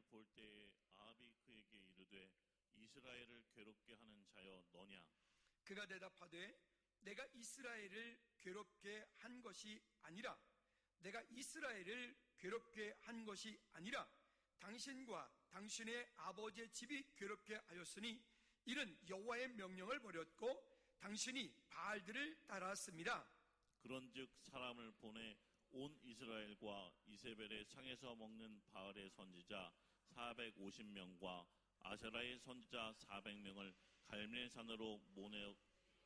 볼 때에 아합이 그에게 이르되 이스라엘을 괴롭게 하는 자여 너냐? 그가 대답하되 내가 이스라엘을 괴롭게 한 것이 아니라 내가 이스라엘을 괴롭게 한 것이 아니라 당신과 당신의 아버지의 집이 괴롭게 하였으니 이는 여호와의 명령을 버렸고 당신이 바알들을 따랐습니다. 그런즉 사람을 보내 온 이스라엘과 이세벨의 상에서 먹는 바알의 선지자 450명과 아세라의 선지자 400명을 갈멜산으로 모내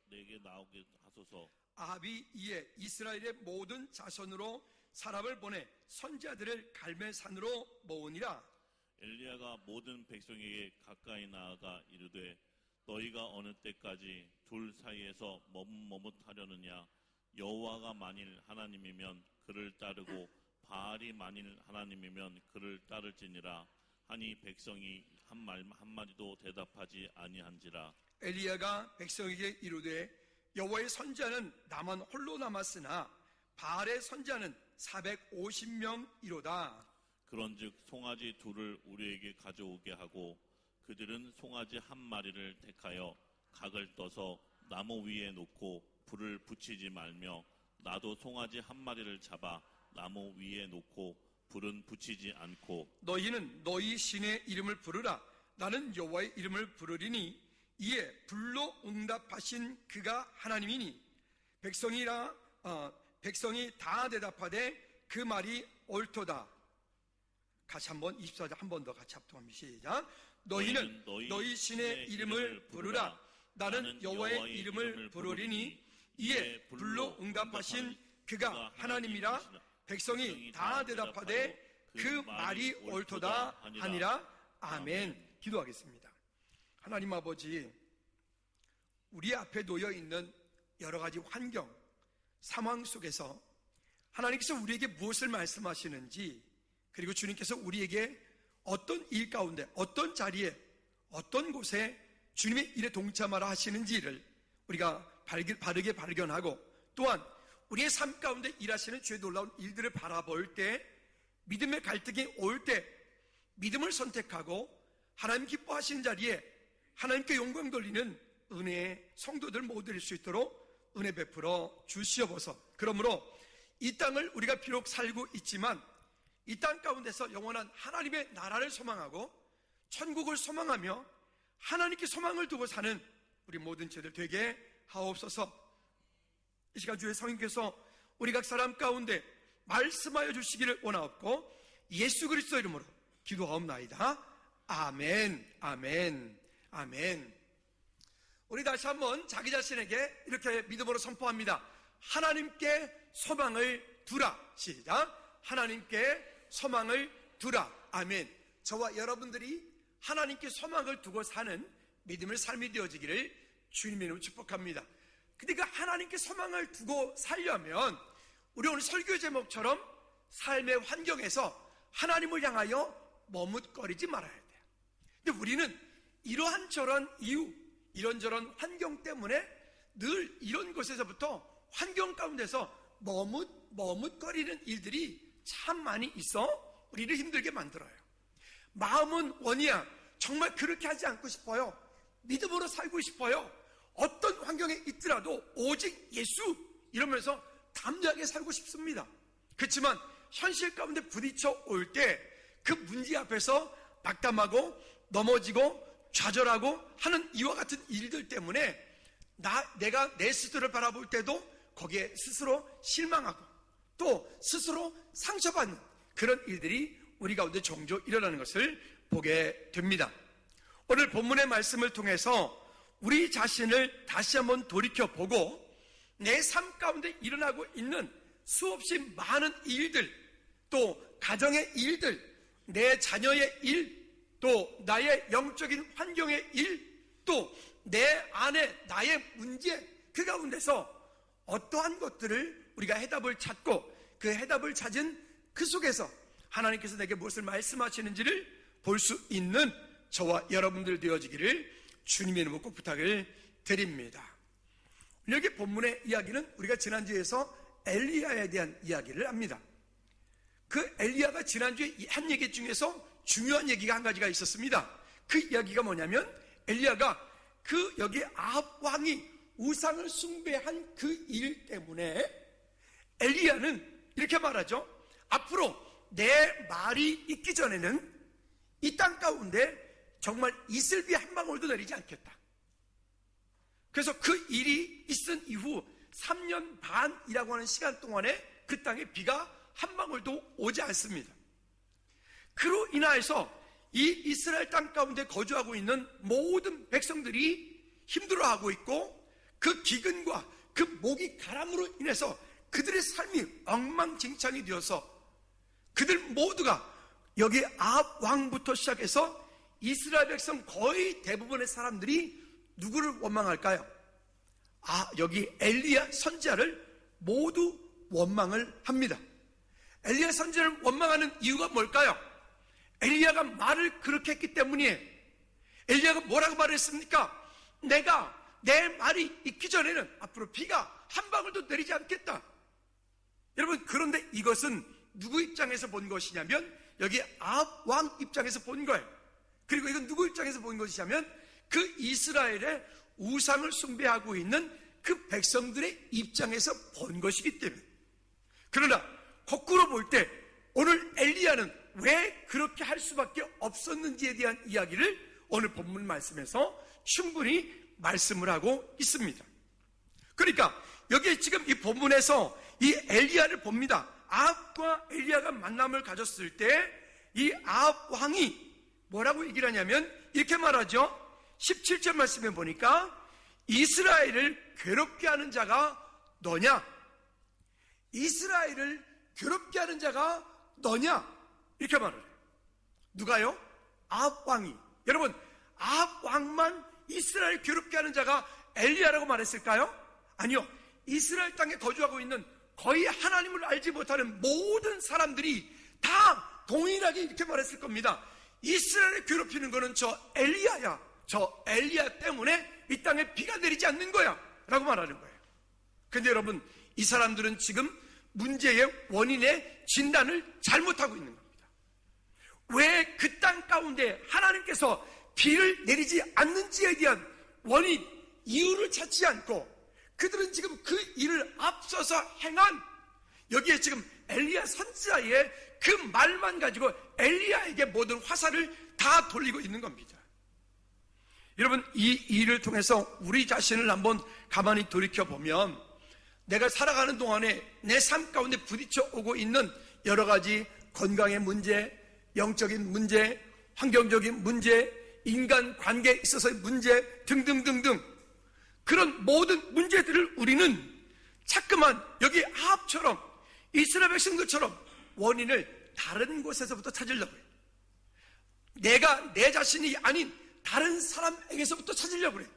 내게 나오게 하소서. 아합이 이에 이스라엘의 모든 자손으로 사람을 보내 선지자들을 갈멜산으로 모으니라. 엘리야가 모든 백성에게 가까이 나아가 이르되 너희가 어느 때까지 둘 사이에서 머뭇머뭇하려느냐? 여호와가 만일 하나님이면 그를 따르고 바알이 만일 하나님이면 그를 따를지니라 하니 백성이 한 말 한마디도 대답하지 아니한지라. 엘리야가 백성에게 이르되 여호와의 선지자는 나만 홀로 남았으나 바알의 선지자는 450명이로다. 그런즉 송아지 둘을 우리에게 가져오게 하고 그들은 송아지 한 마리를 택하여 각을 떠서 나무 위에 놓고 불을 붙이지 말며 나도 송아지 한 마리를 잡아 나무 위에 놓고 불은 붙이지 않고 너희는 너희 신의 이름을 부르라. 나는 여호와의 이름을 부르리니 이에 불로 응답하신 그가 하나님이니 백성이 다 대답하되 그 말이 옳도다. 같이 한번 24절 한 번 더 같이 합동합니다. 시작. 너희는 너희 신의 이름을 부르라. 나는 여호와의 이름을 부르리니 이에 불로 응답하신 그가 하나님이라. 백성이 다 대답하되 그 말이 옳도다 하니라. 아멘. 기도하겠습니다. 하나님 아버지, 우리 앞에 놓여 있는 여러 가지 환경, 상황 속에서 하나님께서 우리에게 무엇을 말씀하시는지, 그리고 주님께서 우리에게 어떤 일 가운데, 어떤 자리에, 어떤 곳에 주님의 일에 동참하라 하시는지를 우리가 바르게 발견하고, 또한 우리의 삶 가운데 일하시는 주의 놀라운 일들을 바라볼 때, 믿음의 갈등이 올 때 믿음을 선택하고 하나님 기뻐하시는 자리에 하나님께 영광 돌리는 은혜의 성도들 모두 될 수 있도록 은혜 베풀어 주시옵소서. 그러므로 이 땅을 우리가 비록 살고 있지만 이 땅 가운데서 영원한 하나님의 나라를 소망하고 천국을 소망하며 하나님께 소망을 두고 사는 우리 모든 죄들 되게 하옵소서. 이 시간 주의 성령께서 우리 각 사람 가운데 말씀하여 주시기를 원하옵고 예수 그리스도 이름으로 기도하옵나이다. 아멘, 아멘, 아멘. 우리 다시 한번 자기 자신에게 이렇게 믿음으로 선포합니다. 하나님께 소망을 두라. 시작. 하나님께 소망을 두라. 아멘. 저와 여러분들이 하나님께 소망을 두고 사는 믿음의 삶이 되어지기를 주님의 이름으로 축복합니다. 그러니까 하나님께 소망을 두고 살려면 우리 오늘 설교 제목처럼 삶의 환경에서 하나님을 향하여 머뭇거리지 말아야 돼요. 근데 우리는 이러한 저러한 이유, 이런저런 환경 때문에 늘 이런 곳에서부터 환경 가운데서 머뭇거리는 일들이 참 많이 있어 우리를 힘들게 만들어요. 마음은 원이야. 정말 그렇게 하지 않고 싶어요. 믿음으로 살고 싶어요. 어떤 환경에 있더라도 오직 예수 이러면서 담대하게 살고 싶습니다. 그렇지만 현실 가운데 부딪혀 올 때 그 문제 앞에서 낙담하고 넘어지고 좌절하고 하는 이와 같은 일들 때문에 내가 내 스스로를 바라볼 때도 거기에 스스로 실망하고 또 스스로 상처받는 그런 일들이 우리 가운데 종종 일어나는 것을 보게 됩니다. 오늘 본문의 말씀을 통해서 우리 자신을 다시 한번 돌이켜보고 내 삶 가운데 일어나고 있는 수없이 많은 일들, 또 가정의 일들, 내 자녀의 일, 또 나의 영적인 환경의 일, 또 내 안에 나의 문제, 그 가운데서 어떠한 것들을 우리가 해답을 찾고 그 해답을 찾은 그 속에서 하나님께서 내게 무엇을 말씀하시는지를 볼 수 있는 저와 여러분들 되어지기를 주님의 이름으로 꼭 부탁을 드립니다. 여기 본문의 이야기는 우리가 지난주에서 엘리야에 대한 이야기를 합니다. 그 엘리야가 지난주에 한 얘기 중에서 중요한 얘기가 한 가지가 있었습니다. 그 이야기가 뭐냐면 엘리야가 여기 아합 왕이 우상을 숭배한 그 일 때문에 엘리야는 이렇게 말하죠. 앞으로 내 말이 있기 전에는 이 땅 가운데 정말 이슬비 한 방울도 내리지 않겠다. 그래서 그 일이 있은 이후 3년 반이라고 하는 시간 동안에 그 땅에 비가 한 방울도 오지 않습니다. 그로 인하여서 이 이스라엘 땅 가운데 거주하고 있는 모든 백성들이 힘들어하고 있고, 그 기근과 그 모기 가람으로 인해서 그들의 삶이 엉망진창이 되어서 그들 모두가 여기 아합 왕부터 시작해서 이스라엘 백성 거의 대부분의 사람들이 누구를 원망할까요? 여기 엘리야 선지자를 모두 원망을 합니다. 엘리야 선지자를 원망하는 이유가 뭘까요? 엘리야가 말을 그렇게 했기 때문이에요. 엘리야가 뭐라고 말했습니까? 내가 내 말이 있기 전에는 앞으로 비가 한 방울도 내리지 않겠다. 여러분, 그런데 이것은 누구 입장에서 본 것이냐면 여기 아합 왕 입장에서 본 거예요. 그리고 이건 누구 입장에서 본 것이냐면 그 이스라엘의 우상을 숭배하고 있는 그 백성들의 입장에서 본 것이기 때문에. 그러나 거꾸로 볼 때 오늘 엘리야는 왜 그렇게 할 수밖에 없었는지에 대한 이야기를 오늘 본문 말씀에서 충분히 말씀을 하고 있습니다. 그러니까 여기 지금 이 본문에서 이 엘리야를 봅니다. 아합과 엘리야가 만남을 가졌을 때 이 아합 왕이 뭐라고 얘기를 하냐면 이렇게 말하죠. 17절 말씀에 보니까 이스라엘을 괴롭게 하는 자가 너냐? 이스라엘을 괴롭게 하는 자가 너냐? 이렇게 말을 해요. 누가요? 아합 왕이. 여러분, 아합 왕만 이스라엘 괴롭게 하는 자가 엘리야라고 말했을까요? 아니요. 이스라엘 땅에 거주하고 있는 거의 하나님을 알지 못하는 모든 사람들이 다 동일하게 이렇게 말했을 겁니다. 이스라엘을 괴롭히는 거는 저 엘리야야. 저 엘리야 때문에 이 땅에 비가 내리지 않는 거야 라고 말하는 거예요. 근데 여러분, 이 사람들은 지금 문제의 원인의 진단을 잘못하고 있는 겁니다. 왜 그 땅 가운데 하나님께서 비를 내리지 않는지에 대한 원인, 이유를 찾지 않고 그들은 지금 그 일을 앞서서 행한, 여기에 지금 엘리야 선지자의 그 말만 가지고 엘리야에게 모든 화살을 다 돌리고 있는 겁니다. 여러분, 이 일을 통해서 우리 자신을 한번 가만히 돌이켜보면 내가 살아가는 동안에 내 삶 가운데 부딪혀 오고 있는 여러 가지 건강의 문제, 영적인 문제, 환경적인 문제, 인간관계에 있어서의 문제 등등등등, 그런 모든 문제들을 우리는 자꾸만 여기 아합처럼 이스라엘 백성들처럼 원인을 다른 곳에서부터 찾으려고 해요. 내가 내 자신이 아닌 다른 사람에게서부터 찾으려고 해요.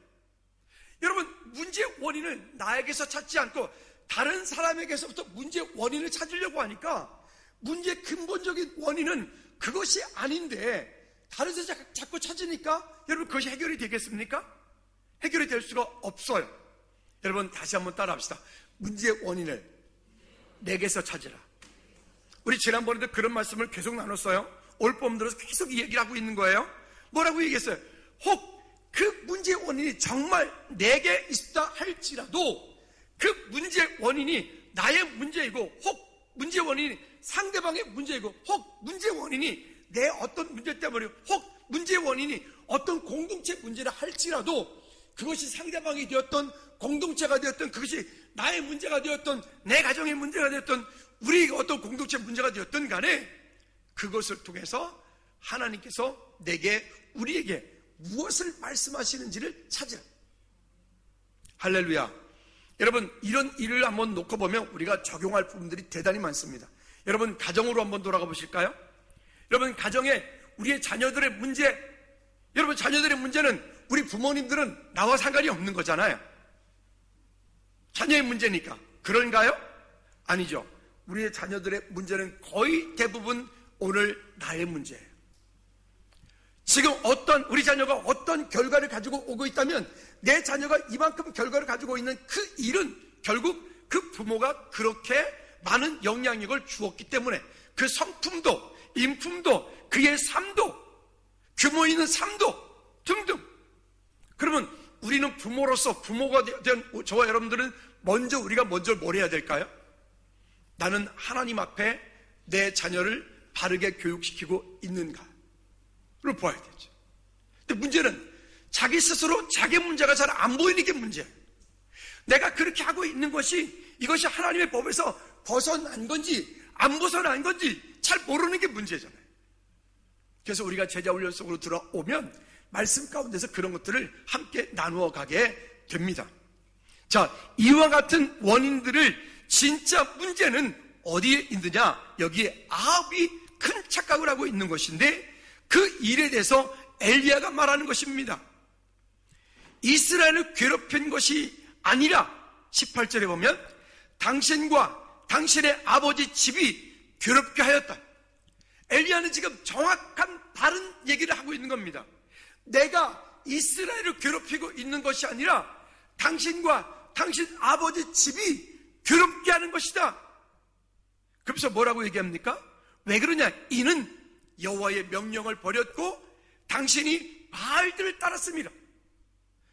여러분, 문제의 원인을 나에게서 찾지 않고 다른 사람에게서부터 문제의 원인을 찾으려고 하니까 문제의 근본적인 원인은 그것이 아닌데 다른 데서 자꾸 찾으니까 여러분, 그것이 해결이 되겠습니까? 해결이 될 수가 없어요. 여러분, 다시 한번 따라합시다. 문제의 원인을 내게서 찾으라. 우리 지난번에도 그런 말씀을 계속 나눴어요. 올 봄 들어서 계속 이 얘기를 하고 있는 거예요. 뭐라고 얘기했어요? 혹 그 문제의 원인이 정말 내게 있다 할지라도 그 문제의 원인이 나의 문제이고, 혹 문제의 원인이 상대방의 문제이고, 혹 문제의 원인이 내 어떤 문제 때문에, 혹 문제의 원인이 어떤 공동체 문제라 할지라도 그것이 상대방이 되었던, 공동체가 되었던, 그것이 나의 문제가 되었던, 내 가정의 문제가 되었던, 우리 어떤 공동체 문제가 되었던 간에 그것을 통해서 하나님께서 내게, 우리에게 무엇을 말씀하시는지를 찾으라. 할렐루야. 여러분, 이런 일을 한번 놓고 보면 우리가 적용할 부분들이 대단히 많습니다. 여러분, 가정으로 한번 돌아가 보실까요? 여러분, 가정에 우리의 자녀들의 문제, 여러분, 자녀들의 문제는 우리 부모님들은 나와 상관이 없는 거잖아요. 자녀의 문제니까. 그런가요? 아니죠. 우리의 자녀들의 문제는 거의 대부분 오늘 나의 문제예요. 지금 우리 자녀가 어떤 결과를 가지고 오고 있다면 내 자녀가 이만큼 결과를 가지고 있는 그 일은 결국 그 부모가 그렇게 많은 영향력을 주었기 때문에 그 성품도 인품도, 그의 삶도, 규모 있는 삶도 등등. 그러면 우리는 부모로서, 부모가 된 저와 여러분들은 우리가 먼저 뭘 해야 될까요? 나는 하나님 앞에 내 자녀를 바르게 교육시키고 있는가를 봐야 되죠. 근데 문제는 자기 스스로 자기 문제가 잘 안 보이는 게 문제예요. 내가 그렇게 하고 있는 이것이 하나님의 법에서 벗어난 건지 안 벗어난 건지 잘 모르는 게 문제잖아요. 그래서 우리가 제자훈련 속으로 들어오면 말씀 가운데서 그런 것들을 함께 나누어 가게 됩니다. 자, 이와 같은 원인들을 진짜 문제는 어디에 있느냐? 여기에 아합이 큰 착각을 하고 있는 것인데 그 일에 대해서 엘리야가 말하는 것입니다. 이스라엘을 괴롭힌 것이 아니라 18절에 보면 당신과 당신의 아버지 집이 괴롭게 하였다. 엘리야는 지금 정확한 다른 얘기를 하고 있는 겁니다. 내가 이스라엘을 괴롭히고 있는 것이 아니라 당신과 당신 아버지 집이 괴롭게 하는 것이다. 그래서 뭐라고 얘기합니까? 왜 그러냐? 이는 여호와의 명령을 버렸고 당신이 바알들을 따랐습니다.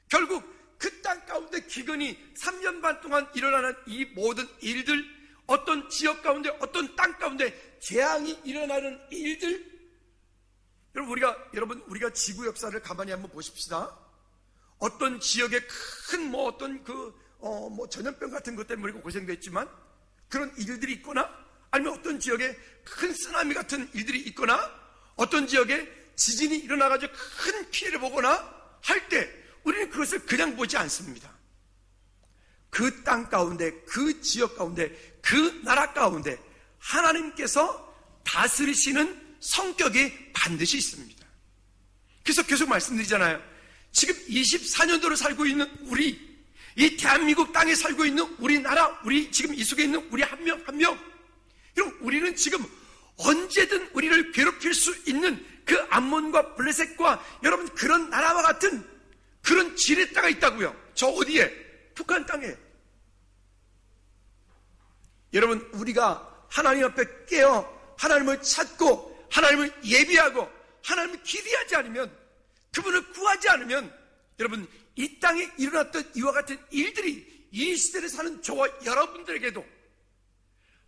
결국 그 땅 가운데 기근이 3년 반 동안 일어나는 이 모든 일들, 어떤 지역 가운데, 어떤 땅 가운데 재앙이 일어나는 일들, 여러분 우리가 지구 역사를 가만히 한번 보십시다. 어떤 지역에 큰 전염병 같은 것 때문에 우리가 고생됐지만 그런 일들이 있거나, 아니면 어떤 지역에 큰 쓰나미 같은 일들이 있거나, 어떤 지역에 지진이 일어나가지고 큰 피해를 보거나 할 때 우리는 그것을 그냥 보지 않습니다. 그 땅 가운데, 그 지역 가운데, 그 나라 가운데 하나님께서 다스리시는 성격이 반드시 있습니다. 그래서 계속 말씀드리잖아요. 지금 24년도를 살고 있는 우리, 이 대한민국 땅에 살고 있는 우리나라, 우리 지금 이 속에 있는 우리 한 명 한 명, 여러분 우리는 지금 언제든 우리를 괴롭힐 수 있는 그 암몬과 블레셋과 여러분 그런 나라와 같은 그런 지뢰 땅이 있다고요. 저 어디에? 북한 땅에. 여러분 우리가 하나님 앞에 깨어 하나님을 찾고 하나님을 예비하고 하나님을 기대하지 않으면, 그분을 구하지 않으면 여러분 이 땅에 일어났던 이와 같은 일들이 이 시대를 사는 저와 여러분들에게도,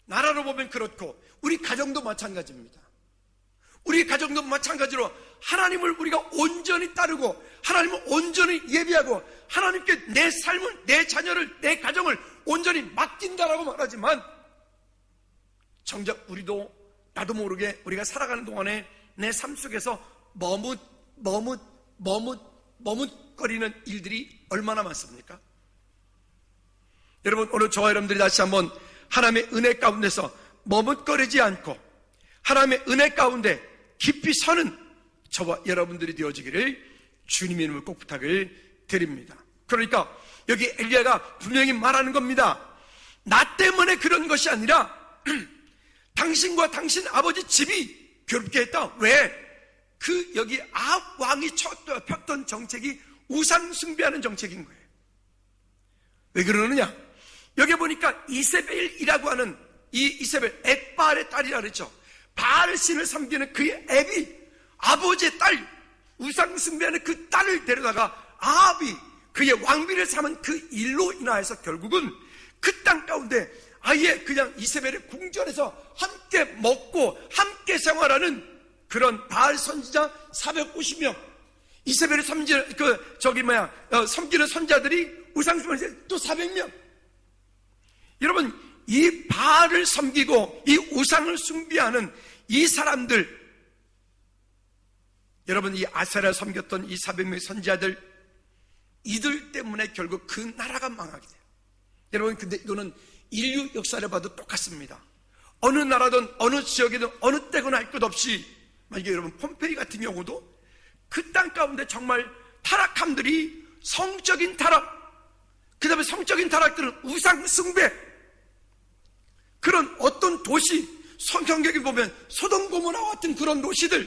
나라로 보면 그렇고 우리 가정도 마찬가지입니다. 우리 가정도 마찬가지로 하나님을 우리가 온전히 따르고 하나님을 온전히 예비하고 하나님께 내 삶을, 내 자녀를, 내 가정을 온전히 맡긴다라고 말하지만 정작 우리도 나도 모르게 우리가 살아가는 동안에 내 삶 속에서 머뭇거리는 일들이 얼마나 많습니까? 여러분 오늘 저와 여러분들이 다시 한번 하나님의 은혜 가운데서 머뭇거리지 않고 하나님의 은혜 가운데 깊이 서는 저와 여러분들이 되어지기를 주님의 이름으로 꼭 부탁을 드립니다. 그러니까 여기 엘리야가 분명히 말하는 겁니다. 나 때문에 그런 것이 아니라 당신과 당신 아버지 집이 괴롭게 했다. 왜? 여기 아합 왕이 폈던 정책이 우상 숭배하는 정책인 거예요. 왜 그러느냐? 여기 보니까 이세벨이라고 하는 이 이세벨, 엑바알의 딸이라 그랬죠. 바알 신을 섬기는 그의 애비, 아버지의 딸, 우상 숭배하는 그 딸을 데려다가 아합이 그의 왕비를 삼은 그 일로 인하여서 결국은 그 땅 가운데 아예 그냥 이세벨의 궁전에서 함께 먹고 함께 생활하는 그런 바알 선지자 450명, 이세벨을 섬기는 선자들이 우상 숭배하는 또 400명. 여러분 이 바알을 섬기고 이 우상을 숭배하는 이 사람들, 여러분 이 아세라를 섬겼던 이 400명의 선지자들, 이들 때문에 결국 그 나라가 망하게 돼요. 여러분 근데 이거는 인류 역사를 봐도 똑같습니다. 어느 나라든 어느 지역이든 어느 때거나 할 것 없이, 만약에 여러분 폼페이 같은 경우도 그 땅 가운데 정말 타락함들이 성적인 타락, 그 다음에 성적인 타락들은 우상 숭배, 그런 어떤 도시, 성경에 보면 소돔 고모라와 같은 그런 도시들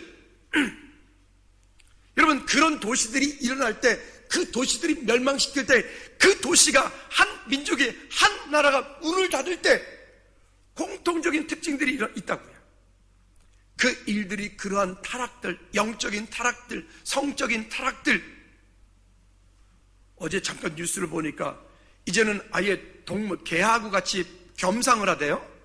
여러분 그런 도시들이 일어날 때, 그 도시들이 멸망시킬 때, 그 도시가 한 민족의 한 나라가 문을 닫을 때 공통적인 특징들이 있다고요. 그 일들이 그러한 타락들, 영적인 타락들, 성적인 타락들, 어제 잠깐 뉴스를 보니까 이제는 아예 동물, 개하고 같이 겸상을 하대요.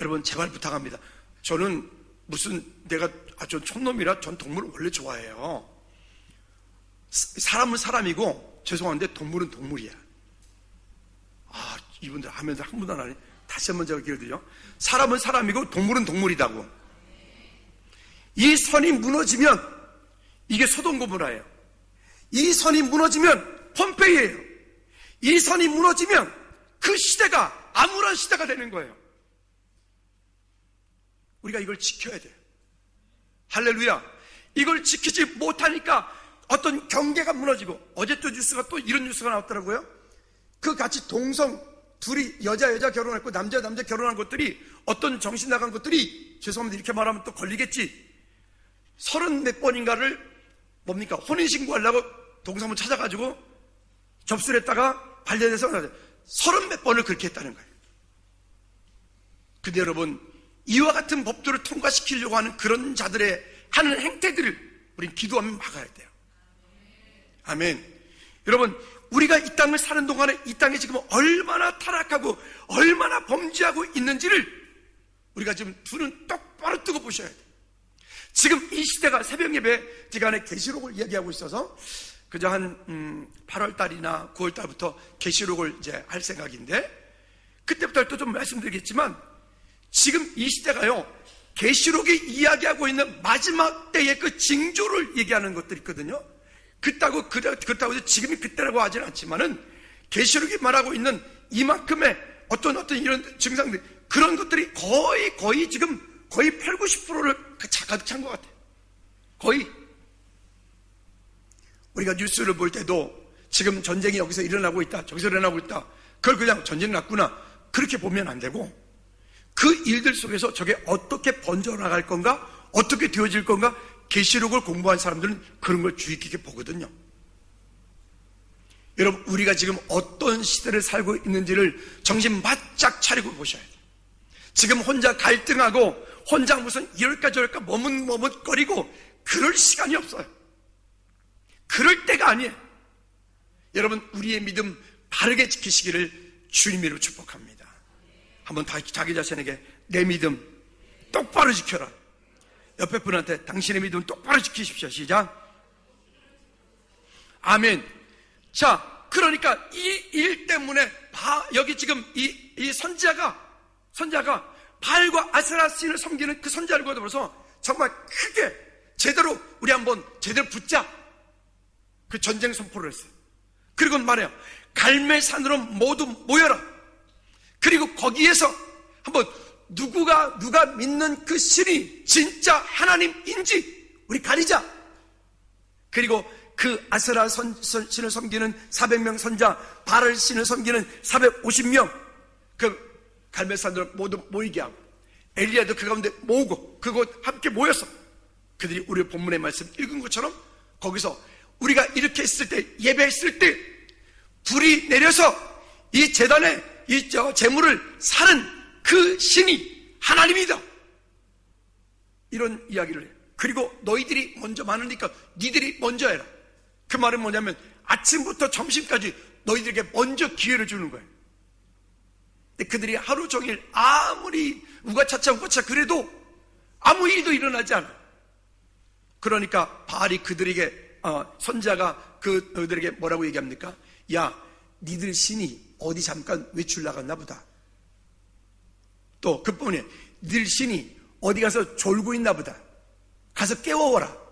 여러분 제발 부탁합니다. 저는 전 촌놈이라 전 동물을 원래 좋아해요. 사람은 사람이고 죄송한데 동물은 동물이야. 이분들 하면서 한 분도 안 하네. 다시 한번 제가 기회 드려. 사람은 사람이고 동물은 동물이다고. 이 선이 무너지면 이게 소돔 고모라예요. 이 선이 무너지면 폼페이예요. 이 선이 무너지면 그 시대가 아무런 시대가 되는 거예요. 우리가 이걸 지켜야 돼요. 할렐루야. 이걸 지키지 못하니까 어떤 경계가 무너지고, 어제 또 뉴스가 또 이런 뉴스가 나왔더라고요. 그 같이 동성 둘이 여자 결혼했고 남자 결혼한 것들이, 어떤 정신 나간 것들이, 죄송합니다 이렇게 말하면 또 걸리겠지, 30몇 번인가를 뭡니까 혼인신고하려고 동사무 찾아가지고 접수를 했다가 반려돼서 30몇 번을 그렇게 했다는 거예요. 근데 여러분, 이와 같은 법도를 통과시키려고 하는 그런 자들의 하는 행태들을 우린 기도하면 막아야 돼요. 아멘. 여러분, 우리가 이 땅을 사는 동안에 이 땅에 지금 얼마나 타락하고 얼마나 범죄하고 있는지를 우리가 지금 두 눈 똑바로 뜨고 보셔야 돼요. 지금 이 시대가, 새벽 예배 시간에 계시록을 이야기하고 있어서 그저 한 8월 달이나 9월 달부터 계시록을 이제 할 생각인데, 그때부터 또 좀 말씀드리겠지만, 지금 이 시대가요, 계시록이 이야기하고 있는 마지막 때의 그 징조를 얘기하는 것들이 있거든요. 그렇다고 해서 지금이 그때라고 하지는 않지만은, 계시록이 말하고 있는 이만큼의 어떤 이런 증상들, 그런 것들이 거의 지금 거의 8, 90%를 가득 찬 것 같아요. 거의. 우리가 뉴스를 볼 때도 지금 전쟁이 여기서 일어나고 있다, 저기서 일어나고 있다, 그걸 그냥 전쟁 났구나, 그렇게 보면 안 되고, 그 일들 속에서 저게 어떻게 번져나갈 건가, 어떻게 되어질 건가, 계시록을 공부한 사람들은 그런 걸 주의 깊게 보거든요. 여러분, 우리가 지금 어떤 시대를 살고 있는지를 정신 바짝 차리고 보셔야 돼요. 지금 혼자 갈등하고 혼자 무슨 이럴까 저럴까 머뭇머뭇거리고 그럴 시간이 없어요. 그럴 때가 아니에요. 여러분, 우리의 믿음 바르게 지키시기를 주님 이름으로 축복합니다. 한번 자기 자신에게 내 믿음 똑바로 지켜라. 옆에 분한테 당신의 믿음 똑바로 지키십시오. 시작. 아멘. 자, 그러니까 이 일 때문에 여기 지금 이 선지자가 바알과 아세라 신을 섬기는 그 선지자를 거둬서 정말 크게 제대로 우리 한번 제대로 붙자, 그 전쟁 선포를 했어요. 그리고 말해요. 갈멜산으로 모두 모여라. 그리고 거기에서 한번 누가 믿는 그 신이 진짜 하나님인지 우리 가리자. 그리고 그 아세라 신을 섬기는 400명 선자, 바알 신을 섬기는 450명, 그 갈멜산으로 모두 모이게 하고, 엘리야도 그 가운데 모으고, 그곳 함께 모여서 그들이 우리 본문의 말씀 읽은 것처럼 거기서 우리가 이렇게 했을 때, 예배했을 때 불이 내려서 이 제단에 이 제물을 사는 그 신이 하나님이다, 이런 이야기를 해요. 그리고 너희들이 먼저 많으니까 니들이 먼저 해라. 그 말은 뭐냐면 아침부터 점심까지 너희들에게 먼저 기회를 주는 거예요. 근데 그들이 하루 종일 아무리 우가차차 그래도 아무 일도 일어나지 않아요. 그러니까 바알이 그들에게 선지자가 그들에게 뭐라고 얘기합니까? 야, 니들 신이 어디 잠깐 외출 나갔나 보다. 또 그뿐이 니들 신이 어디 가서 졸고 있나 보다. 가서 깨워오라.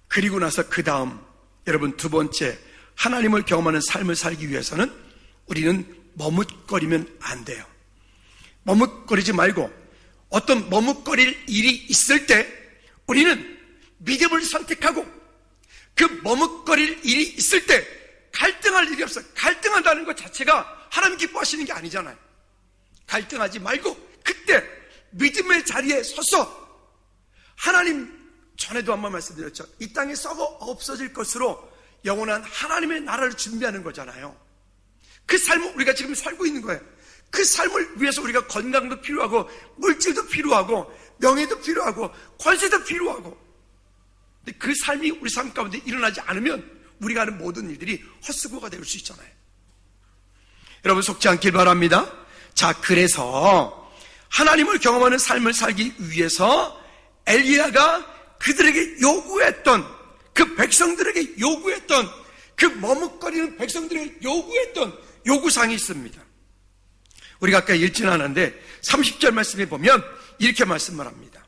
그리고 나서 그 다음, 여러분, 두 번째, 하나님을 경험하는 삶을 살기 위해서는 우리는 머뭇거리면 안 돼요. 머뭇거리지 말고, 어떤 머뭇거릴 일이 있을 때 우리는 믿음을 선택하고, 그 머뭇거릴 일이 있을 때 갈등할 일이 없어요. 갈등한다는 것 자체가 하나님 기뻐하시는 게 아니잖아요. 갈등하지 말고 그때 믿음의 자리에 서서, 하나님, 전에도 한번 말씀드렸죠. 이 땅에 썩어 없어질 것으로 영원한 하나님의 나라를 준비하는 거잖아요. 그 삶을 우리가 지금 살고 있는 거예요. 그 삶을 위해서 우리가 건강도 필요하고 물질도 필요하고 명예도 필요하고 권세도 필요하고, 근데 그 삶이 우리 삶 가운데 일어나지 않으면 우리가 하는 모든 일들이 헛수고가 될 수 있잖아요. 여러분 속지 않길 바랍니다. 자, 그래서 하나님을 경험하는 삶을 살기 위해서 엘리야가 그들에게 요구했던, 그 백성들에게 요구했던, 그 머뭇거리는 백성들에게 요구했던 요구사항이 있습니다. 우리가 아까 읽지는 않았는데 30절 말씀에 보면 이렇게 말씀을 합니다.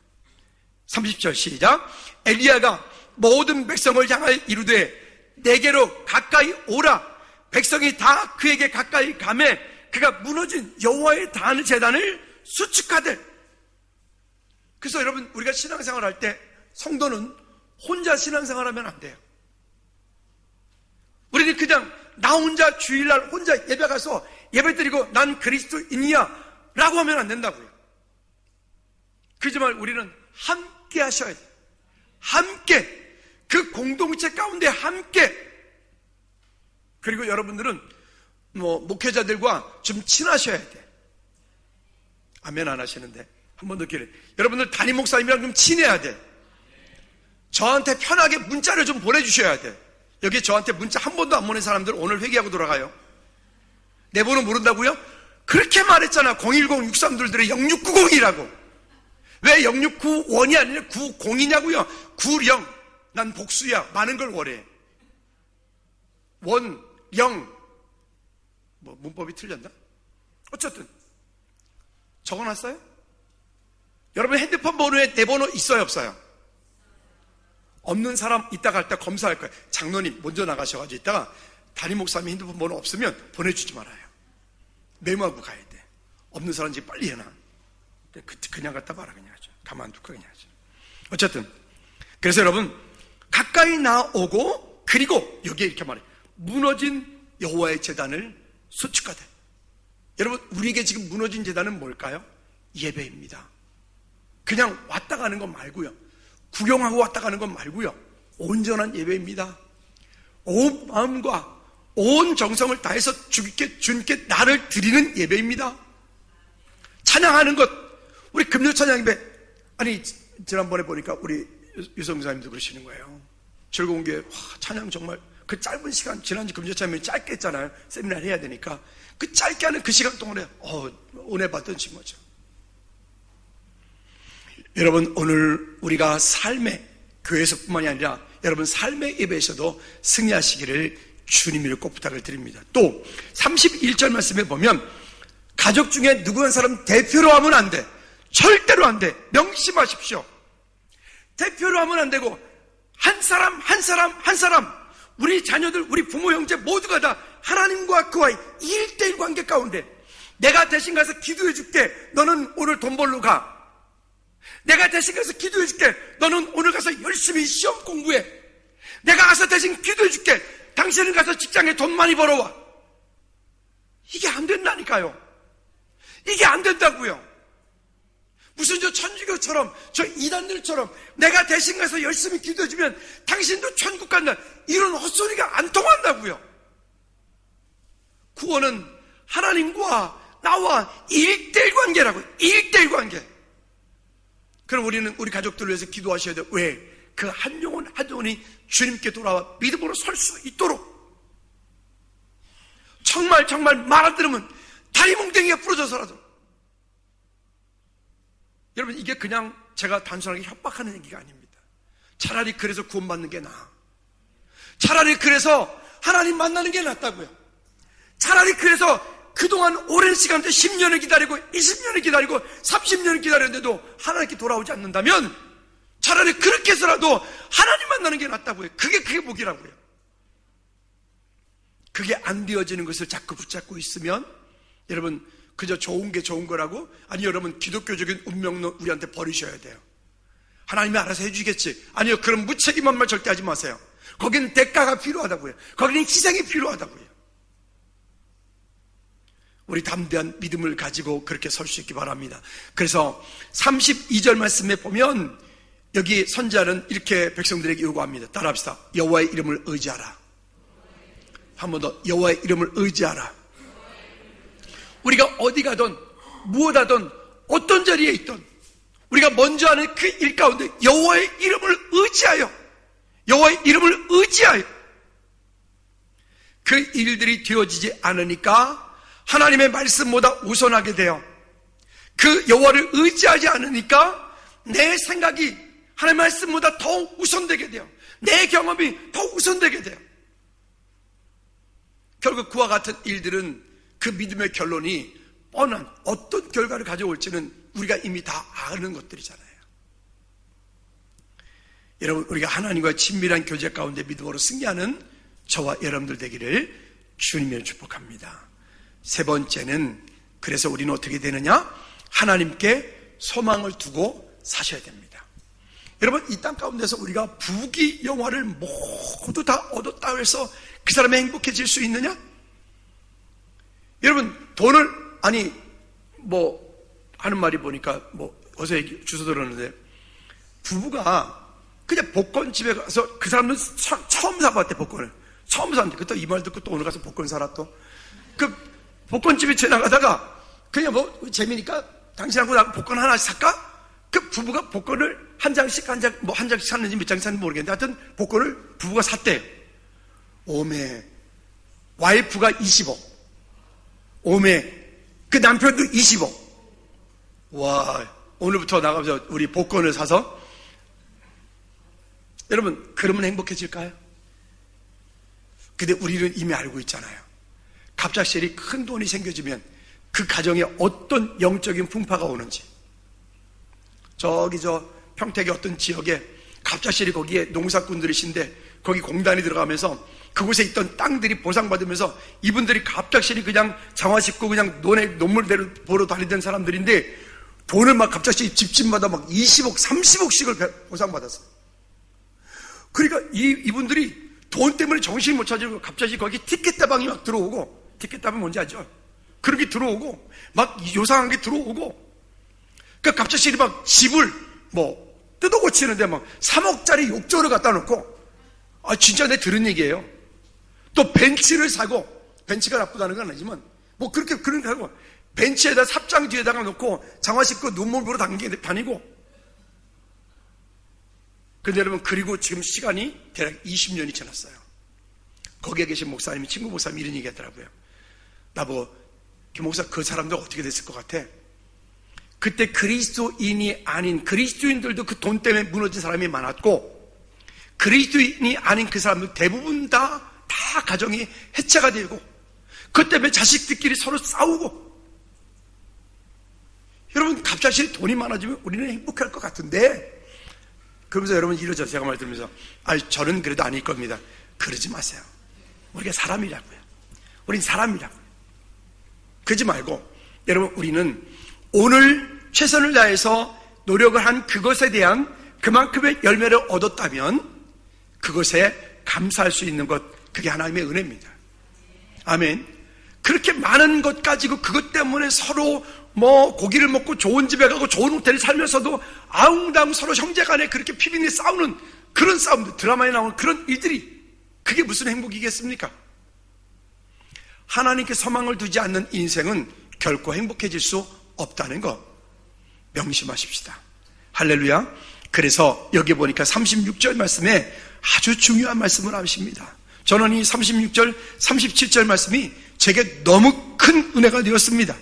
30절 시작. 엘리야가 모든 백성을 향하여 이르되 내게로 가까이 오라. 백성이 다 그에게 가까이 가매 그가 무너진 여호와의 제단을 수축하되. 그래서 여러분, 우리가 신앙생활 할 때 성도는 혼자 신앙생활하면 안 돼요. 우리는 그냥 나 혼자 주일날 혼자 예배 가서 예배 드리고 난 그리스도인이야 라고 하면 안 된다고요. 그렇지만 우리는 함께 하셔야 돼요. 함께, 그 공동체 가운데 함께. 그리고 여러분들은 목회자들과 좀 친하셔야 돼. 아멘 안 하시는데 한 번 더 기회. 여러분들 담임 목사님이랑 좀 친해야 돼. 저한테 편하게 문자를 좀 보내주셔야 돼. 여기 저한테 문자 한 번도 안 보낸 사람들 오늘 회개하고 돌아가요. 내 번호 모른다고요? 그렇게 말했잖아. 010-6322 0690이라고. 왜 0691이 아니라 90이냐고요? 90. 난 복수야. 많은 걸 원해. 원, 영. 문법이 틀렸나? 어쨌든 적어놨어요? 여러분 핸드폰 번호에 내 번호 있어요, 없어요? 없는 사람 이따가 할 때 검사할 거예요. 장로님 먼저 나가셔가지고 이따가 담임 목사님 핸드폰 번호 없으면 보내주지 말아요. 메모하고 가야 돼. 없는 사람 지금 빨리 해놔. 그냥 갖다 봐라. 그냥 하죠. 가만두고 그냥 하죠. 어쨌든 그래서 여러분 가까이 나오고, 그리고 여기에 이렇게 말해요. 무너진 여호와의 제단을 수축하되. 여러분 우리에게 지금 무너진 제단은 뭘까요? 예배입니다. 그냥 왔다 가는 것 말고요, 구경하고 왔다 가는 것 말고요, 온전한 예배입니다. 온 마음과 온 정성을 다해서 주님께 나를 드리는 예배입니다. 찬양하는 것. 우리 금요 찬양인데, 아니 지난번에 보니까 우리 유성사님도 그러시는 거예요. 즐거운 게 찬양 정말 그 짧은 시간, 지난주 금요 찬양이 짧게 했잖아요. 세미나를 해야 되니까 그 짧게 하는 그 시간 동안에 은혜 받던 친구죠. 여러분 오늘 우리가 삶의, 교회에서뿐만이 아니라 여러분 삶의 예배에서도 승리하시기를 주님으로 꼭 부탁을 드립니다. 또 31절 말씀에 보면 가족 중에 누구 한 사람 대표로 하면 안 돼. 절대로 안 돼. 명심하십시오. 대표로 하면 안 되고 한 사람 우리 자녀들, 우리 부모 형제 모두가 다 하나님과 그와의 1대1 관계 가운데, 내가 대신 가서 기도해 줄게, 너는 오늘 돈 벌러 가. 내가 대신 가서 기도해 줄게, 너는 오늘 가서 열심히 시험 공부해. 내가 가서 대신 기도해 줄게, 당신은 가서 직장에 돈 많이 벌어와. 이게 안 된다니까요. 이게 안 된다고요. 무슨 저 천주교처럼, 저 이단들처럼 내가 대신 가서 열심히 기도해주면 당신도 천국 간다, 이런 헛소리가 안 통한다고요. 구원은 하나님과 나와 1대1 관계라고요. 1대1 관계. 그럼 우리는 우리 가족들을 위해서 기도하셔야 돼요. 왜? 그 한 영혼이 주님께 돌아와 믿음으로 설 수 있도록. 정말 말 안 들으면 다리 몽둥이가 부러져서라도. 여러분 이게 그냥 제가 단순하게 협박하는 얘기가 아닙니다. 차라리 그래서 구원받는 게 나아. 차라리 그래서 하나님 만나는 게 낫다고요. 차라리 그래서 그동안 오랜 시간대 10년을 기다리고 20년을 기다리고 30년을 기다렸는데도 하나님께 돌아오지 않는다면 차라리 그렇게 해서라도 하나님 만나는 게 낫다고요. 그게 복이라고요. 그게 안 되어지는 것을 자꾸 붙잡고 있으면 여러분 그저 좋은 게 좋은 거라고? 아니 여러분 기독교적인 운명론 우리한테 버리셔야 돼요. 하나님이 알아서 해주겠지. 아니요, 그런 무책임한 말 절대 하지 마세요. 거기는 대가가 필요하다고요. 거기는 희생이 필요하다고요. 우리 담대한 믿음을 가지고 그렇게 설 수 있기 바랍니다. 그래서 32절 말씀에 보면 여기 선지자는 이렇게 백성들에게 요구합니다. 따라합시다. 여호와의 이름을 의지하라. 한 번 더, 여호와의 이름을 의지하라. 우리가 어디 가든 무엇 하든 어떤 자리에 있든 우리가 먼저 하는 그 일 가운데 여호와의 이름을 의지하여 그 일들이 되어지지 않으니까 하나님의 말씀보다 우선하게 돼요. 그 여호와를 의지하지 않으니까 내 생각이 하나님의 말씀보다 더 우선되게 돼요. 내 경험이 더 우선되게 돼요. 결국 그와 같은 일들은 그 믿음의 결론이 뻔한 어떤 결과를 가져올지는 우리가 이미 다 아는 것들이잖아요. 여러분, 우리가 하나님과 친밀한 교제 가운데 믿음으로 승리하는 저와 여러분들 되기를 주님의 축복합니다. 세 번째는, 그래서 우리는 어떻게 되느냐? 하나님께 소망을 두고 사셔야 됩니다. 여러분, 이 땅 가운데서 우리가 부귀 영화를 모두 다 얻었다 해서 그 사람이 행복해질 수 있느냐? 여러분, 돈을, 하는 말이 보니까, 어서 주소 들었는데, 부부가 그냥 복권집에 가서 그 사람은 처음 사봤대, 복권을. 처음 샀는데, 그때 이 말 듣고 또 오늘 가서 복권 사라 또. 그 복권집에 지나가다가, 그냥 재미니까 당신하고 나하고 복권 하나씩 살까? 그 부부가 복권을 한 장씩 샀는지 몇 장씩 샀는지 모르겠는데, 하여튼 복권을 부부가 샀대요. 오메, 와이프가 20억. 오메, 그 남편도 20억. 와, 오늘부터 나가면서 우리 복권을 사서, 여러분, 그러면 행복해질까요? 근데 우리는 이미 알고 있잖아요. 갑작스레 큰 돈이 생겨지면 그 가정에 어떤 영적인 풍파가 오는지. 저기 평택의 어떤 지역에 갑작스레 거기에 농사꾼들이신데 거기 공단이 들어가면서 그곳에 있던 땅들이 보상받으면서 이분들이 갑작스레 그냥 장화 싣고 그냥 논물대로 보러 다니던 사람들인데 돈을 막 갑자기 집집마다 막 20억, 30억씩을 보상받았어요. 그러니까 이분들이 돈 때문에 정신을 못 차리고 갑자기 거기 티켓다방이 막 들어오고, 티켓다방 뭔지 아죠? 그런 게 들어오고, 막 요상한 게 들어오고, 그러니까 갑자기 막 집을 뜯어 고치는데 막 3억짜리 욕조를 갖다 놓고, 진짜 내 들은 얘기예요. 또 벤츠를 사고, 벤츠가 나쁘다는 건 아니지만, 그런 거 하고, 벤츠에다 삽장 뒤에다가 놓고 장화 싣고 눈물 보러 다니고. 그런데 여러분, 그리고 지금 시간이 대략 20년이 지났어요. 거기에 계신 목사님이, 친구 목사님이 이런 얘기 하더라고요. 나보고, 김 목사, 그 사람도 어떻게 됐을 것 같아? 그때 그리스도인이 아닌, 그리스도인들도 그 돈 때문에 무너진 사람이 많았고, 그리스도인이 아닌 그 사람들 대부분 다 가정이 해체가 되고, 그 때문에 자식들끼리 서로 싸우고. 여러분, 갑자기 돈이 많아지면 우리는 행복할 것 같은데, 그러면서 여러분 이러죠. 제가 말 들으면서, 저는 그래도 아닐 겁니다. 그러지 마세요. 우리가 사람이라고요. 우린 사람이라고요. 그러지 말고, 여러분, 우리는 오늘 최선을 다해서 노력을 한 그것에 대한 그만큼의 열매를 얻었다면 그것에 감사할 수 있는 것, 그게 하나님의 은혜입니다. 아멘. 그렇게 많은 것 가지고 그것 때문에 서로 고기를 먹고 좋은 집에 가고 좋은 호텔에 살면서도 아웅다웅 서로 형제간에 그렇게 피비린내 싸우는 그런 싸움들, 드라마에 나오는 그런 일들이, 그게 무슨 행복이겠습니까? 하나님께 소망을 두지 않는 인생은 결코 행복해질 수 없다는 거 명심하십시다. 할렐루야. 그래서 여기 보니까 36절 말씀에 아주 중요한 말씀을 하십니다. 저는 이 36절, 37절 말씀이 제게 너무 큰 은혜가 되었습니다.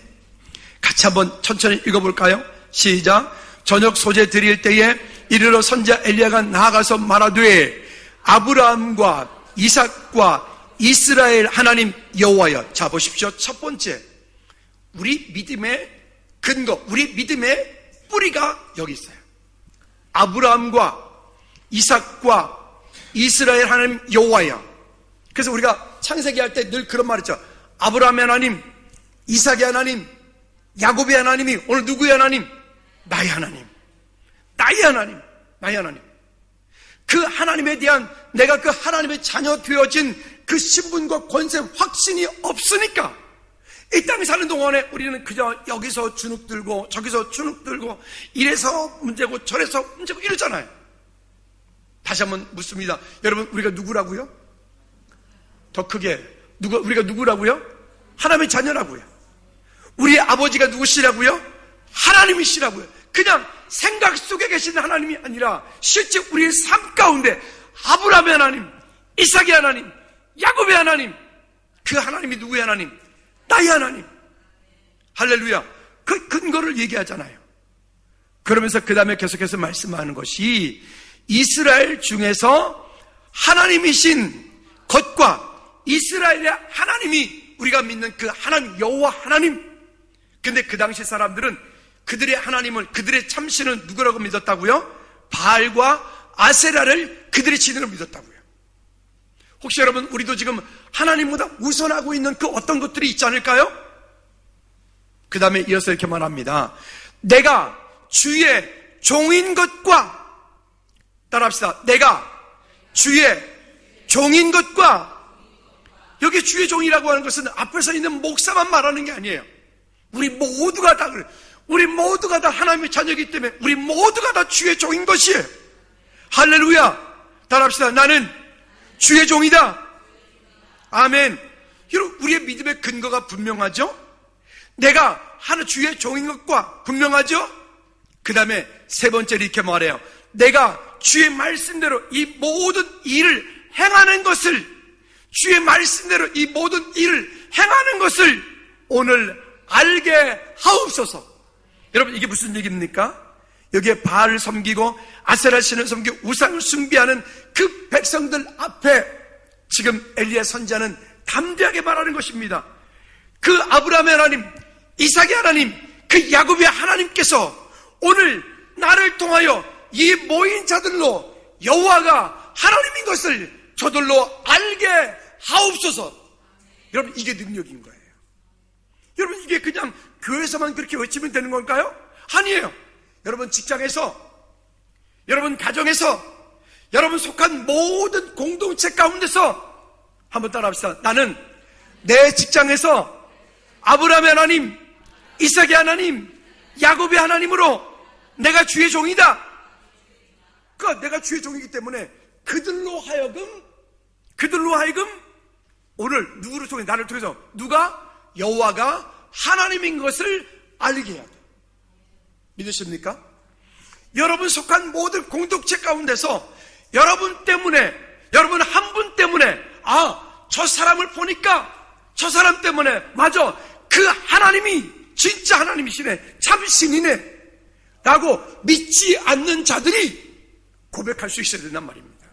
같이 한번 천천히 읽어볼까요? 시작. 저녁 소재 드릴 때에 이르러 선지자 엘리야가 나아가서 말하되, 아브라함과 이삭과 이스라엘 하나님 여호와여. 자, 보십시오. 첫 번째, 우리 믿음의 근거, 우리 믿음의 뿌리가 여기 있어요. 아브라함과 이삭과 이스라엘 하나님 여호와여. 그래서 우리가 창세기 할 때 늘 그런 말 했죠. 아브라함의 하나님, 이삭의 하나님, 야곱의 하나님이 오늘 누구의 하나님? 나의 하나님. 나의 하나님. 나의 하나님. 그 하나님에 대한, 내가 그 하나님의 자녀 되어진 그 신분과 권세, 확신이 없으니까 이 땅에 사는 동안에 우리는 그저 여기서 주눅 들고 저기서 주눅 들고 이래서 문제고 저래서 문제고 이러잖아요. 다시 한번 묻습니다. 여러분, 우리가 누구라고요? 더 크게, 우리가 누구라고요? 하나님의 자녀라고요. 우리의 아버지가 누구시라고요? 하나님이시라고요. 그냥 생각 속에 계신 하나님이 아니라 실제 우리의 삶 가운데 아브라함의 하나님, 이삭의 하나님, 야곱의 하나님, 그 하나님이 누구의 하나님? 나의 하나님. 할렐루야. 그 근거를 얘기하잖아요. 그러면서 그 다음에 계속해서 말씀하는 것이 이스라엘 중에서 하나님이신 것과 이스라엘의 하나님이 우리가 믿는 그 하나님, 여호와 하나님. 근데 그 당시 사람들은 그들의 하나님을, 그들의 참신은 누구라고 믿었다고요? 바알과 아세라를 그들의 신으로 믿었다고요. 혹시 여러분, 우리도 지금 하나님보다 우선하고 있는 그 어떤 것들이 있지 않을까요? 그 다음에 이어서 이렇게 말합니다. 내가 주의 종인 것과, 따라합시다. 내가 주의 종인 것과, 여기 주의 종이라고 하는 것은 앞에서 있는 목사만 말하는 게 아니에요. 우리 모두가 다 그래. 우리 모두가 다 하나님의 자녀이기 때문에 우리 모두가 다 주의 종인 것이에요. 할렐루야. 따라합시다. 나는 주의 종이다. 아멘. 여러분, 우리의 믿음의 근거가 분명하죠? 내가 주의 종인 것과 분명하죠? 그 다음에 세 번째로 이렇게 말해요. 내가 주의 말씀대로 이 모든 일을 행하는 것을, 주의 말씀대로 이 모든 일을 행하는 것을 오늘 알게 하옵소서. 여러분, 이게 무슨 얘기입니까? 여기에 바알을 섬기고 아세라 신을 섬기고 우상을 숭배하는 그 백성들 앞에 지금 엘리야 선지자는 담대하게 말하는 것입니다. 그 아브라함의 하나님, 이삭의 하나님, 그 야곱의 하나님께서 오늘 나를 통하여 이 모인 자들로 여호와가 하나님인 것을 저들로 알게 하옵소서. 여러분, 이게 능력인 거예요. 여러분, 이게 그냥 교회에서만 그렇게 외치면 되는 걸까요? 아니에요. 여러분 직장에서, 여러분 가정에서, 여러분 속한 모든 공동체 가운데서 한번 따라합시다. 나는 내 직장에서 아브라함의 하나님, 이삭의 하나님, 야곱의 하나님으로 내가 주의 종이다. 그러니까 내가 주의 종이기 때문에 그들로 하여금 오늘 누구를 통해, 나를 통해서 누가? 여호와가 하나님인 것을 알게 해야 돼. 믿으십니까? 여러분 속한 모든 공동체 가운데서 여러분 때문에, 여러분 한 분 때문에, 저 사람을 보니까 저 사람 때문에, 맞아, 그 하나님이 진짜 하나님이시네, 참신이네 라고 믿지 않는 자들이 고백할 수 있어야 된단 말입니다.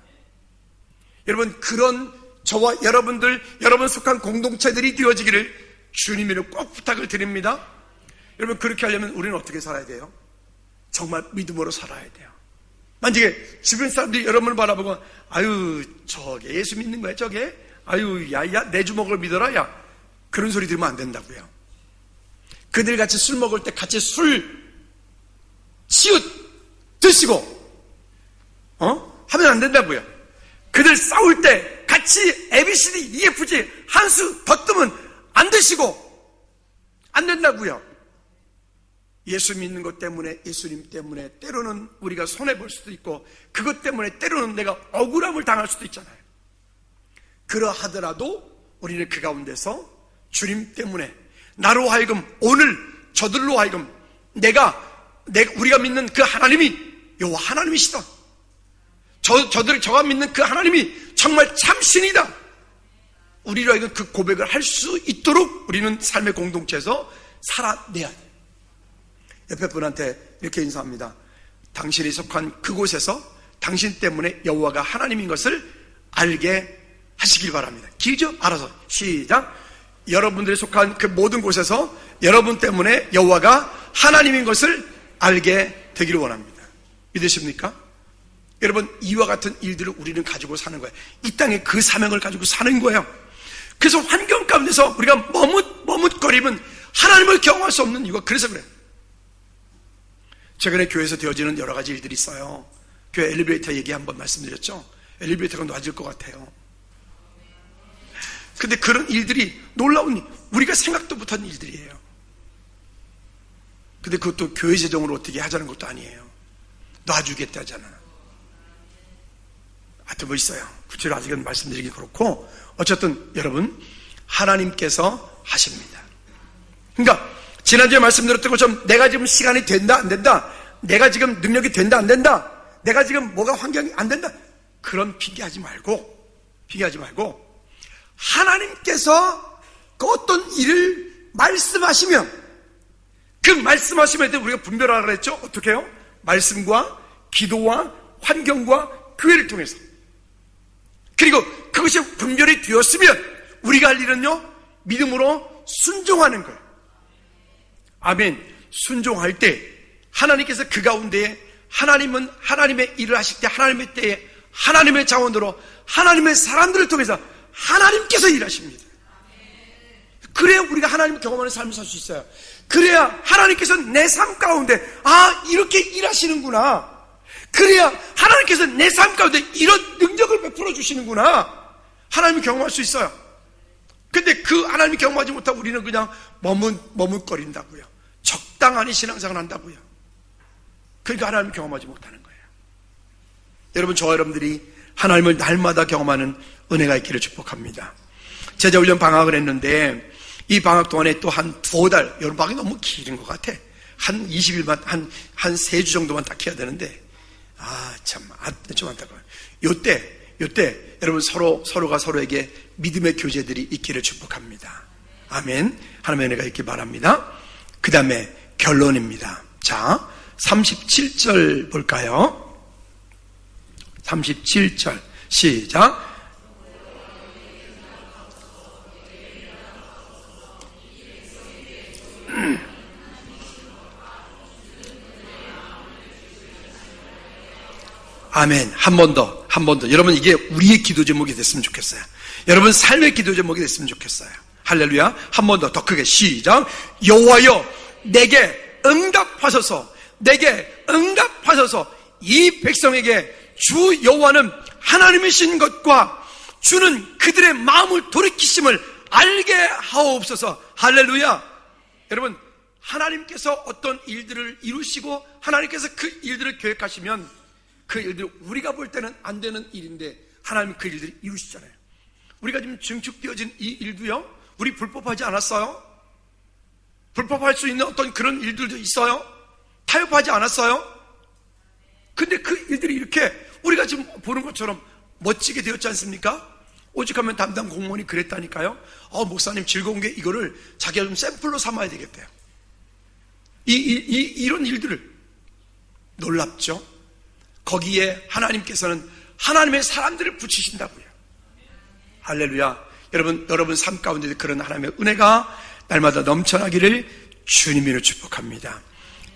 여러분, 그런 저와 여러분들, 여러분 속한 공동체들이 되어지기를 주님으로 꼭 부탁을 드립니다. 여러분, 그렇게 하려면 우리는 어떻게 살아야 돼요? 정말 믿음으로 살아야 돼요. 만약에 주변 사람들이 여러분을 바라보고, 아유, 저게 예수 믿는 거야, 저게? 아유, 야, 내 주먹을 믿어라, 야. 그런 소리 들으면 안 된다고요. 그들 같이 술 먹을 때 같이 술 치읓 드시고, 하면 안 된다고요. 그들 싸울 때 같이 ABCD, EFG 한 수 더 뜨면 안 드시고, 안 된다고요. 예수 믿는 것 때문에, 예수님 때문에 때로는 우리가 손해볼 수도 있고, 그것 때문에 때로는 내가 억울함을 당할 수도 있잖아요. 그러하더라도 우리는 그 가운데서 주님 때문에 나로 하여금, 오늘 저들로 하여금 우리가 믿는 그 하나님이 여호와 하나님이시다. 저가 믿는 그 하나님이 정말 참신이다. 우리로 하여금 그 고백을 할 수 있도록 우리는 삶의 공동체에서 살아내야 돼요. 옆에 분한테 이렇게 인사합니다. 당신이 속한 그곳에서 당신 때문에 여호와가 하나님인 것을 알게 하시길 바랍니다. 기죠? 알아서 시작. 여러분들이 속한 그 모든 곳에서 여러분 때문에 여호와가 하나님인 것을 알게 되기를 원합니다. 믿으십니까? 여러분, 이와 같은 일들을 우리는 가지고 사는 거예요. 이 땅에 그 사명을 가지고 사는 거예요. 그래서 환경 가운데서 우리가 머뭇거리면 하나님을 경험할 수 없는 이유가 그래서 그래요. 최근에 교회에서 되어지는 여러 가지 일들이 있어요. 교회 엘리베이터 얘기 한번 말씀드렸죠. 엘리베이터가 놔질 것 같아요. 근데 그런 일들이 놀라운, 우리가 생각도 못한 일들이에요. 근데 그것도 교회 재정으로 어떻게 하자는 것도 아니에요. 놔주겠다 하잖아. 하여튼 뭐 있어요. 구체로 아직은 말씀드리기 그렇고, 어쨌든 여러분, 하나님께서 하십니다. 그러니까 지난주에 말씀드렸던 것처럼 내가 지금 시간이 된다 안 된다, 내가 지금 능력이 된다 안 된다, 내가 지금 뭐가 환경이 안 된다, 그런 핑계하지 말고 하나님께서 그 어떤 일을 말씀하시면 그 말씀하심에 대해 우리가 분별하라 그랬죠. 어떻게 해요? 말씀과 기도와 환경과 교회를 통해서. 그리고 그것이 분별이 되었으면 우리가 할 일은요, 믿음으로 순종하는 거예요. 아멘. 순종할 때 하나님께서 그 가운데에, 하나님은 하나님의 일을 하실 때 하나님의 때에 하나님의 자원으로 하나님의 사람들을 통해서 하나님께서 일하십니다. 그래야 우리가 하나님을 경험하는 삶을 살 수 있어요. 그래야 하나님께서 내 삶 가운데 이렇게 일하시는구나, 그래야 하나님께서 내 삶 가운데 이런 능력을 베풀어 주시는구나, 하나님을 경험할 수 있어요. 근데 그 하나님이 경험하지 못하고 우리는 그냥 머뭇거린다고요. 적당한 신앙생활 한다고요. 그러니까 하나님을 경험하지 못하는 거예요. 여러분, 저와 여러분들이 하나님을 날마다 경험하는 은혜가 있기를 축복합니다. 제자훈련 방학을 했는데 이 방학 동안에 또 한 2달, 여름 방학이 너무 길은 것 같아. 한 20일만, 한 3주 정도만 딱 해야 되는데, 좀 안타까워요. 요때 여러분 서로가 서로에게 믿음의 교제들이 있기를 축복합니다. 아멘. 하나님의 은혜가 있길 바랍니다. 그 다음에 결론입니다. 자, 37절 볼까요? 37절 시작. 아멘. 한 번 더. 여러분, 이게 우리의 기도 제목이 됐으면 좋겠어요. 여러분 삶의 기도 제목이 됐으면 좋겠어요. 할렐루야. 한 번 더 크게 시작. 여호와여, 내게 응답하소서. 이 백성에게 주 여호와는 하나님이신 것과 주는 그들의 마음을 돌이키심을 알게 하옵소서. 할렐루야. 여러분, 하나님께서 어떤 일들을 이루시고 하나님께서 그 일들을 계획하시면 그 일들, 우리가 볼 때는 안 되는 일인데 하나님은 그 일들을 이루시잖아요. 우리가 지금 증축되어진 이 일도요, 우리 불법하지 않았어요? 불법할 수 있는 어떤 그런 일들도 있어요? 타협하지 않았어요? 근데 그 일들이 이렇게 우리가 지금 보는 것처럼 멋지게 되었지 않습니까? 오직하면 담당 공무원이 그랬다니까요. 목사님 즐거운 게 이거를 자기가 좀 샘플로 삼아야 되겠대요. 이런 일들을. 놀랍죠? 거기에 하나님께서는 하나님의 사람들을 붙이신다고요. 할렐루야. 여러분 삶 가운데 그런 하나님의 은혜가 날마다 넘쳐나기를 주님으로 축복합니다.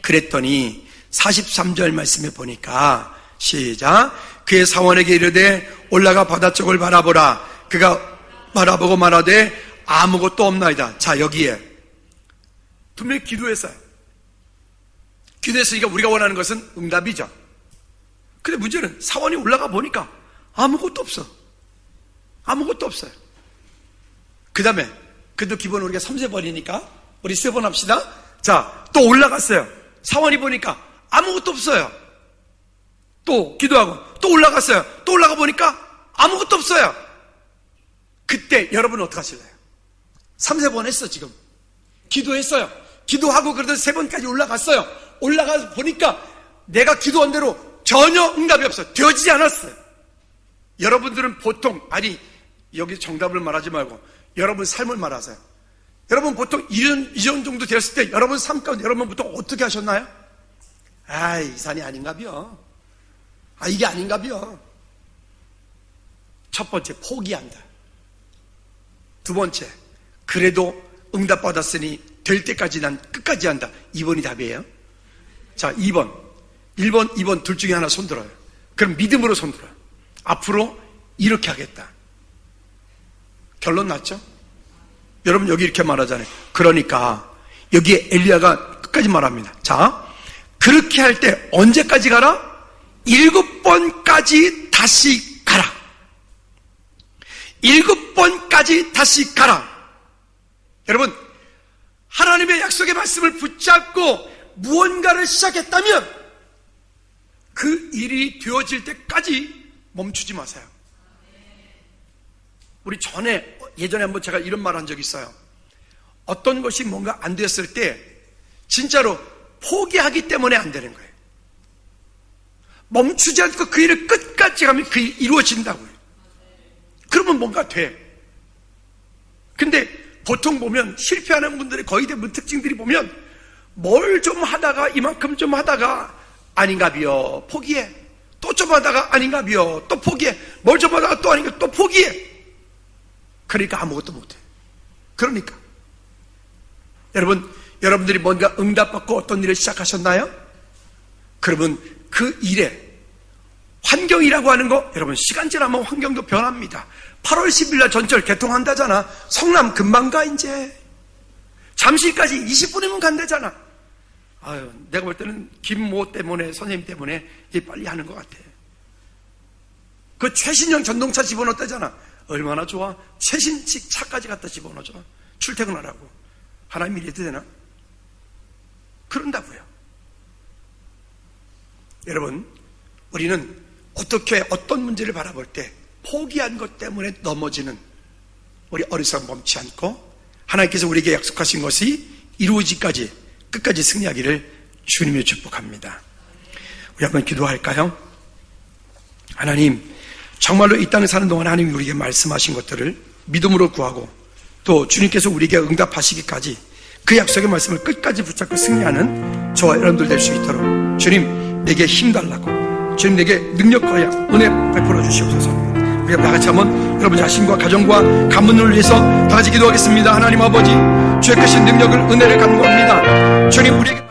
그랬더니 43절 말씀에 보니까 시작. 그의 사원에게 이르되 올라가 바다 쪽을 바라보라. 그가 바라보고 말하되 아무것도 없나이다. 자, 여기에 분명히 기도했어요. 기도했으니까 우리가 원하는 것은 응답이죠. 근데 문제는 사원이 올라가 보니까 아무것도 없어요. 그 다음에 그래도 기본 우리가 3세번이니까 우리 3번 합시다. 자, 또 올라갔어요. 사원이 보니까 아무것도 없어요. 또 기도하고 또 올라갔어요. 또 올라가 보니까 아무것도 없어요. 그때 여러분은 어떻게 하실래요? 3세번 했어. 지금 기도했어요. 기도하고 그래도 3번까지 올라갔어요. 올라가서 보니까 내가 기도한 대로 전혀 응답이 없어요. 되어지지 않았어요. 여러분들은 보통, 여기 정답을 말하지 말고 여러분 삶을 말하세요. 여러분 보통 이런 정도 되었을 때 여러분 삶 가운데 여러분 보통 어떻게 하셨나요? 이 산이 아닌가벼. 이게 아닌가벼. 첫 번째, 포기한다. 두 번째, 그래도 응답받았으니 될 때까지 난 끝까지 한다. 2번이 답이에요. 자, 2번. 1번, 2번 둘 중에 하나 손들어요. 그럼 믿음으로 손들어요. 앞으로 이렇게 하겠다. 결론 났죠? 여러분 여기 이렇게 말하잖아요. 그러니까 여기에 엘리야가 끝까지 말합니다. 자, 그렇게 할 때 언제까지 가라? 7번까지 다시 가라. 7번까지 다시 가라. 여러분, 하나님의 약속의 말씀을 붙잡고 무언가를 시작했다면 그 일이 되어질 때까지 멈추지 마세요. 우리 예전에 한번 제가 이런 말 한 적이 있어요. 어떤 것이 뭔가 안 됐을 때 진짜로 포기하기 때문에 안 되는 거예요. 멈추지 않고 그 일을 끝까지 가면 그 일이 이루어진다고요. 그러면 뭔가 돼. 근데 보통 보면 실패하는 분들의 거의 대부분 특징들이 보면 뭘 좀 하다가 이만큼 좀 하다가 아닌가비요 포기해. 또 좀 하다가 아닌가비요 또 포기해. 뭘 좀 하다가 또 아닌가 또 포기해. 그러니까 아무것도 못해. 그러니까 여러분들이 뭔가 응답받고 어떤 일을 시작하셨나요? 그러면 그 일에 환경이라고 하는 거, 여러분 시간 지나면 환경도 변합니다. 8월 10일 날 전철 개통한다잖아. 성남 금방 가 이제. 잠실까지 20분이면 간다잖아. 아유, 내가 볼 때는 김모 때문에, 선생님 때문에 빨리 하는 것 같아. 그 최신형 전동차 집어넣었다잖아. 얼마나 좋아. 최신식 차까지 갖다 집어넣어줘. 출퇴근하라고. 하나님 이래도 되나? 그런다고요. 여러분, 우리는 어떻게 어떤 문제를 바라볼 때 포기한 것 때문에 넘어지는 우리 어리석음 멈추지 않고 하나님께서 우리에게 약속하신 것이 이루어지기까지 끝까지 승리하기를 주님의 축복합니다. 우리 한번 기도할까요? 하나님, 정말로 이 땅에 사는 동안 하나님이 우리에게 말씀하신 것들을 믿음으로 구하고 또 주님께서 우리에게 응답하시기까지 그 약속의 말씀을 끝까지 붙잡고 승리하는 저와 여러분들 될 수 있도록 주님 내게 힘달라고, 주님 내게 능력과 은혜 베풀어 주시옵소서. 우리가 다 같이 한번 여러분 자신과 가정과 가문을 위해서 다 같이 기도하겠습니다. 하나님 아버지, 주의 크신 능력을 은혜를 간구합니다. 주님 우리에게